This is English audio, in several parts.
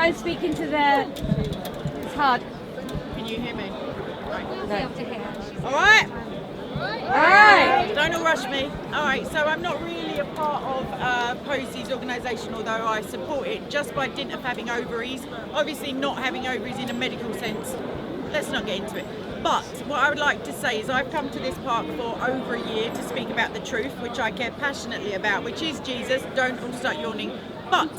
try and speak into the... It's hard. Can you hear me? No. All right. Alright. Don't all rush me. All right, so I'm not really a part of Posie's organisation, although I support it just by dint of having ovaries. Obviously not having ovaries in a medical sense. Let's not get into it. But what I would like to say is I've come to this park for over a year to speak about the truth, which I care passionately about, which is Jesus. Don't all start yawning. But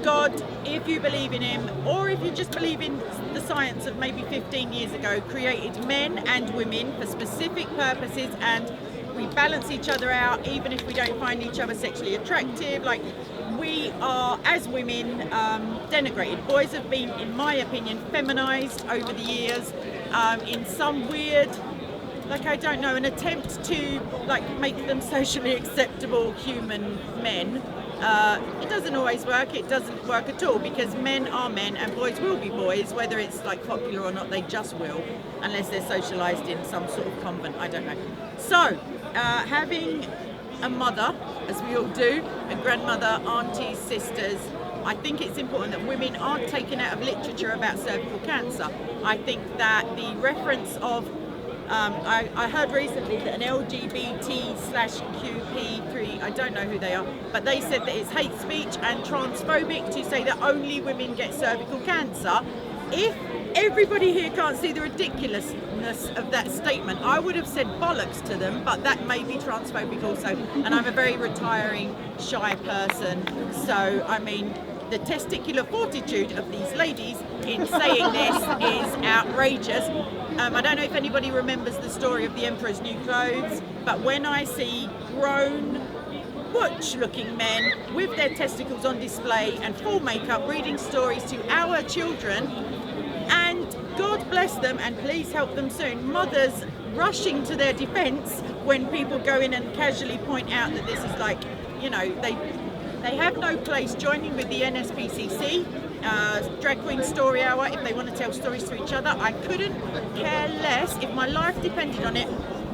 God, if you believe in him, or if you just believe in the science of maybe 15 years ago, created men and women for specific purposes, and we balance each other out even if we don't find each other sexually attractive. Like, we are, as women, denigrated. Boys have been, in my opinion, feminized over the years in some weird, like, I don't know, an attempt to like make them socially acceptable human men. It doesn't always work. It doesn't work at all, because men are men and boys will be boys, whether it's like popular or not. They just will, unless they're socialized in some sort of convent. I don't know. So having a mother, as we all do, a grandmother, aunties, sisters, I think it's important that women aren't taken out of literature about cervical cancer. I think that the reference of I heard recently that an LGBT/QP3, I don't know who they are, but they said that it's hate speech and transphobic to say that only women get cervical cancer. If everybody here can't see the ridiculousness of that statement, I would have said bollocks to them, but that may be transphobic also. And I'm a very retiring, shy person, so I mean, the testicular fortitude of these ladies in saying this is outrageous. I don't know if anybody remembers the story of the Emperor's New Clothes, but when I see grown, butch-looking men with their testicles on display and full makeup reading stories to our children, and God bless them and please help them soon, mothers rushing to their defence when people go in and casually point out that this is like, you know, they have no place joining with the NSPCC, Drag Queen Story Hour, if they want to tell stories to each other. I couldn't care less, if my life depended on it,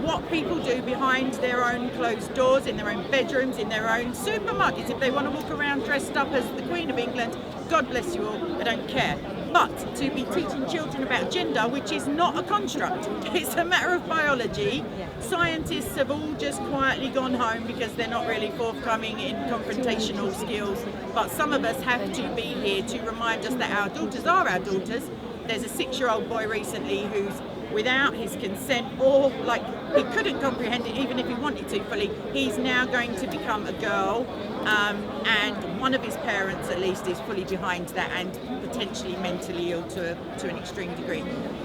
what people do behind their own closed doors, in their own bedrooms, in their own supermarkets. If they want to walk around dressed up as the Queen of England, God bless you all, I don't care. But to be teaching children about gender, which is not a construct, it's a matter of biology, scientists have all just quietly gone home because they're not really forthcoming in confrontational skills. But some of us have to be here to remind us that our daughters are our daughters. There's a 6-year-old boy recently who's, without his consent, or like he couldn't comprehend it even if he wanted to fully, he's now going to become a girl, and one of his parents at least is fully behind that and potentially mentally ill to an extreme degree.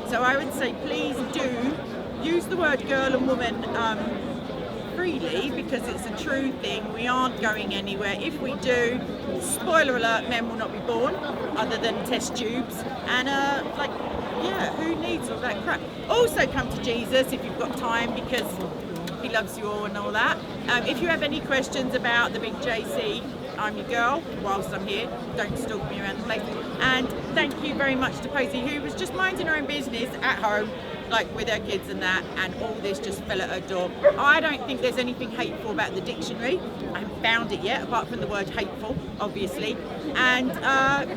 So I would say please do use the word girl and woman freely, because it's a true thing. We aren't going anywhere. If we do, spoiler alert, men will not be born other than test tubes, and like, yeah, who needs all that crap? Also come to Jesus if you've got time, because he loves you all and all that. If you have any questions about the big JC, I'm your girl whilst I'm here. Don't stalk me around the place. And thank you very much to Posie, who was just minding her own business at home, like with her kids and that, and all this just fell at her door. I don't think there's anything hateful about the dictionary. I haven't found it yet, apart from the word hateful, obviously. And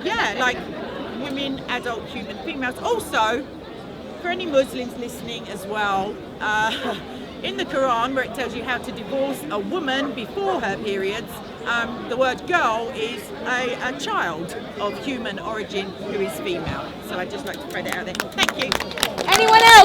yeah, like women, adult, human, females. Also, for any Muslims listening as well, in the Quran, where it tells you how to divorce a woman before her periods, the word girl is a child of human origin who is female. So I'd just like to throw that out there. Thank you. Anyone else?